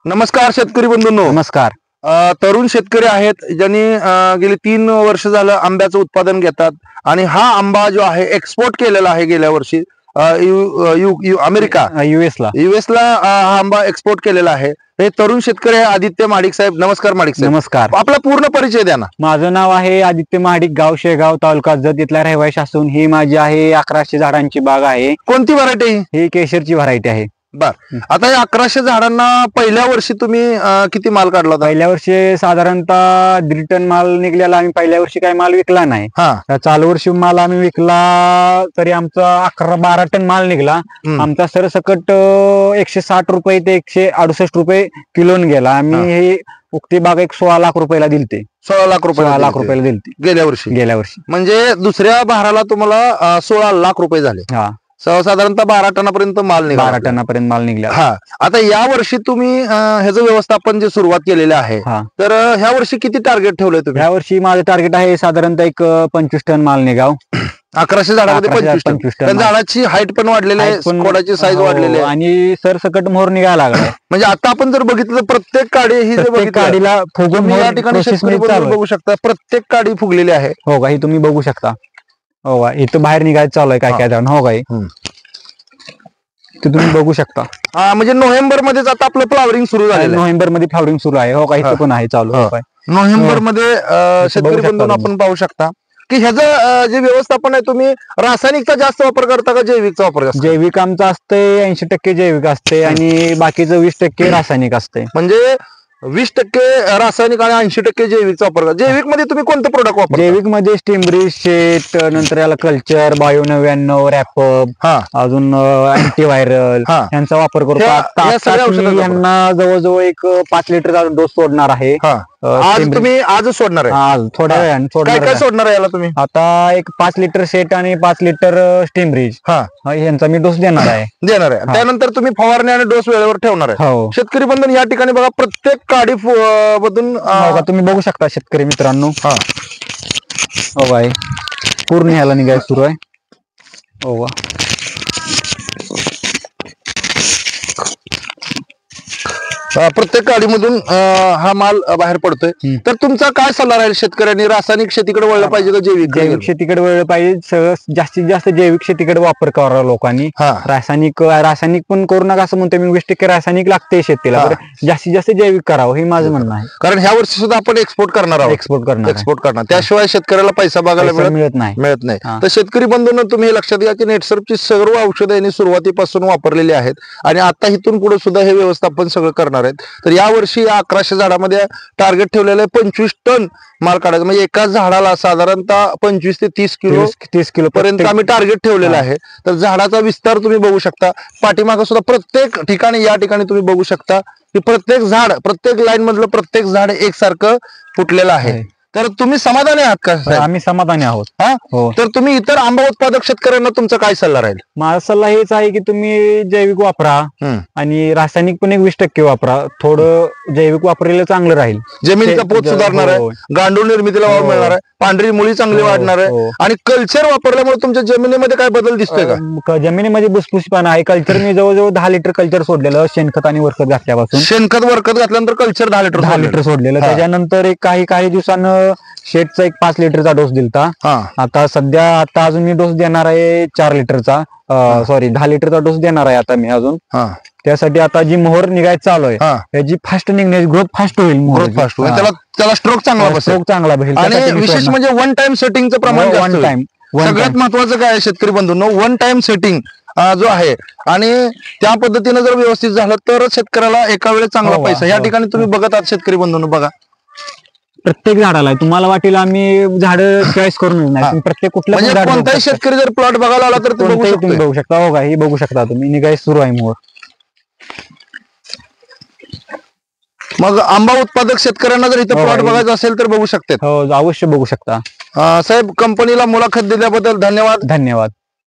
नमस्कार शेतकरी बंधूंनो. नमस्कार. तरुण शेतकरी आहेत ज्यांनी गेली 3 वर्ष झालं आंब्याचं उत्पादन घेतात आणि हा आंबा जो आहे एक्सपोर्ट केलेला आहे गेल्या वर्षी अमेरिका युएस ला हा आंबा एक्सपोर्ट केलेला आहे. हे तरुण शेतकरी आहे आदित्य महाडिक साहेब. नमस्कार महाडिक साहेब. नमस्कार. आपला पूर्ण परिचय द्या ना. माझं नाव आहे आदित्य महाडिक, गाव शेगाव, तालुका जत इथला रहिवासी असून ही माझी आहे 1100 झाडांची बाग आहे. कोणती व्हरायटी? ही केशरची व्हरायटी आहे. बर. आता या 1100 झाडांना पहिल्या वर्षी तुम्ही किती माल काढला होता? पहिल्या वर्षी साधारणतः 1.5 टन माल निघलेला. आम्ही पहिल्या वर्षी काही माल विकला नाही. चालू वर्षी माल आम्ही विकला तरी आमचा 11-12 टन माल निघला. आमचा सरसकट 160 रुपये ते 168 रुपये किलोन गेला. आम्ही ही उक्ती बाग एक 16 लाख रुपयाला दिलते. 16 लाख रुपयाला दिलते गेल्या वर्षी. म्हणजे दुसऱ्या बहाराला तुम्हाला 16 लाख रुपये झाले. साधारणतः 12 टनापर्यंत माल निघाला. 12 टनापर्यंत माल निघला. आता या वर्षी तुम्ही ह्याचं व्यवस्थापन जे सुरुवात केलेलं आहे, तर ह्या वर्षी किती टार्गेट ठेवलंय तुम्ही? ह्या वर्षी माझं टार्गेट आहे साधारणतः एक 25 टन माल निघाव. 1100 झाडामध्ये 25 टन. झाडाची हाईट पण वाढलेली आहे, खोडाची साईज वाढलेली आहे आणि सरसकट मोहर निघायला लागला. म्हणजे आता आपण जर बघितलं तर प्रत्येक काडी ही जे काडीला फुगून या ठिकाणी शेतकरी बघू शकता, प्रत्येक काडी फुगलेली आहे. हो का? ही तुम्ही बघू शकता. हो का? इथं बाहेर निघायचं चालू आहे काय काय झाड. हो काय? ते तुम्ही बघू शकता. म्हणजे नोव्हेंबर मध्येच आता आपलं फ्लॉवरिंग सुरू झालं. नोव्हेंबर मध्ये फ्लॉवरिंग सुरू आहे. हो का? इथं पण आहे चालू. नोव्हेंबर मध्ये शेतकरी बंधूंनो आपण पाहू शकता की ह्याचं जे व्यवस्थापन आहे, तुम्ही रासायनिकचा जास्त वापर करता का जैविकचा वापर करता? जैविक आमचं असते 80% जैविक असते आणि बाकीचं 20% रासायनिक असते. म्हणजे 20% रासायनिक आणि 80% जैविकचा वापर करता. जैविक मध्ये तुम्ही कोणतं प्रोडक्ट वापरता? जैविक मध्ये स्टिंब्रिज, शेट, नंतर याला कल्चर, बायो 99, रॅपअप, अजून अँटीव्हायरल यांचा वापर करतो. यांना जवळजवळ एक 5 लिटरचा डोस सोडणार आहे. आज सोडणार आहे? आज थोड्या वेळाने. काय सोडणार आहे याला तुम्ही? आता एक 5 लिटर शेट आणि 5 लिटर स्टिंब्रिज यांचा मी डोस देणार आहे. त्यानंतर तुम्ही फवारणी आणि डोस वेळेवर ठेवणार आहे. शेतकरी बंधून या ठिकाणी बघा, प्रत्येक काडी मधून तुम्ही बघू शकता शेतकरी मित्रांनो. हो बाय, पूर्ण ह्याला निघायला सुरू आहे. हो वा. प्रत्येक काडीमधून हा माल बाहेर पडतोय. तर तुमचा काय सल्ला राहील शेतकऱ्यांनी? रासायनिक शेतीकडे वळलं पाहिजे का जैविक शेतीकडे वळलं पाहिजे? सगळं जास्तीत जास्त जैविक शेतीकडे वापर करावा लोकांनी. रासायनिक पण करू नका असं म्हणतो मी. 20% रासायनिक लागते शेतीला. जास्तीत जास्त जैविक करावं हे माझं म्हणणं आहे. कारण ह्या वर्षी सुद्धा आपण एक्सपोर्ट करणार आहोत. एक्सपोर्ट करणार, त्याशिवाय शेतकऱ्याला पैसा बघायला मिळत नाही. तर शेतकरी बंधूंनो, तुम्ही हे लक्षात घ्या की नेटसर्फची सर्व औषधं यांनी सुरुवातीपासून वापरलेली आहेत आणि आता इथून पुढे सुद्धा हे व्यवस्थापन सगळं करणार आहेत. तर या वर्षी या 1100 झाडामध्ये टार्गेट ठेवलेलं आहे 25 टन माल काढायचा. म्हणजे एका झाडाला साधारणतः 25 ते 30 किलो पर्यंत आम्ही टार्गेट ठेवलेलं आहे. तर झाडाचा विस्तार तुम्ही बघू शकता. पाठीमागे सुद्धा प्रत्येक ठिकाणी या ठिकाणी तुम्ही बघू शकता की प्रत्येक झाड, प्रत्येक लाईन मधलं प्रत्येक झाड एकसारखं फुटलेलं आहे. तर तुम्ही समाधानी आहात का? आम्ही समाधानी आहोत. तर तुम्ही इतर आंबा उत्पादक शेतकऱ्यांना तुमचा काय सल्ला राहील? माझा सल्ला हेच आहे की तुम्ही जैविक वापरा आणि रासायनिक पण एक 20% वापरा. थोडं जैविक वापरलेलं चांगलं राहील. जमिनीचा पोत सुधारणार आहे, गांडूळ निर्मितीला वाव मिळणार आहे, पांढरी मुळी चांगली वाढणार आहे. आणि कल्चर वापरल्यामुळे तुमच्या जमिनीमध्ये काय बदल दिसतोय का? जमिनीमध्ये भुसभुशीपणा आहे. कल्चर मी जवळजवळ 10 लिटर कल्चर सोडलेलं शेणखत आणि वरखत घातल्यापासून. शेणखत वरखत घातल्यानंतर कल्चर 10 लिटर सोडलेलं. त्याच्यानंतर एक काही दिवसानं शेटचा एक 5 लिटरचा डोस दिलता. आता अजून मी डोस देणार आहे 4 लिटरचा. 10 लिटरचा डोस देणार आहे आता मी अजून. त्यासाठी आता जी मोहर निघायची चालू आहे त्याची फास्ट निघण्याची ग्रोथ फास्ट होईल. त्याला स्ट्रोक चांगला भेटेल. आणि विशेष म्हणजे 1 टाइम सेटिंगचं प्रमाण. सगळ्यात महत्वाचं काय आहे शेतकरी बंधूंनो? 1 टाइम सेटिंग जो आहे आणि त्या पद्धतीने जर व्यवस्थित झालं तर शेतकऱ्याला एका वेळेस चांगला पैसा. या ठिकाणी तुम्ही बघत आहात शेतकरी बंधूंनो, बघा प्रत्येक झाडाला तुम्हाला वाटेल आम्ही झाड चॉईस करून नाही. प्रत्येक कुठल्या कोणताही शेतकरी जर प्लॉट बघायला आला तर तुम्ही बघू शकता. हो का? हे बघू शकता तुम्ही. निघाय सुरू आहे मोहर. मग आंबा उत्पादक शेतकऱ्यांना जर इथं प्लॉट बघायचा असेल तर बघू शकतात. हो, अवश्य बघू शकता. साहेब, कंपनीला मुलाखत दिल्याबद्दल धन्यवाद.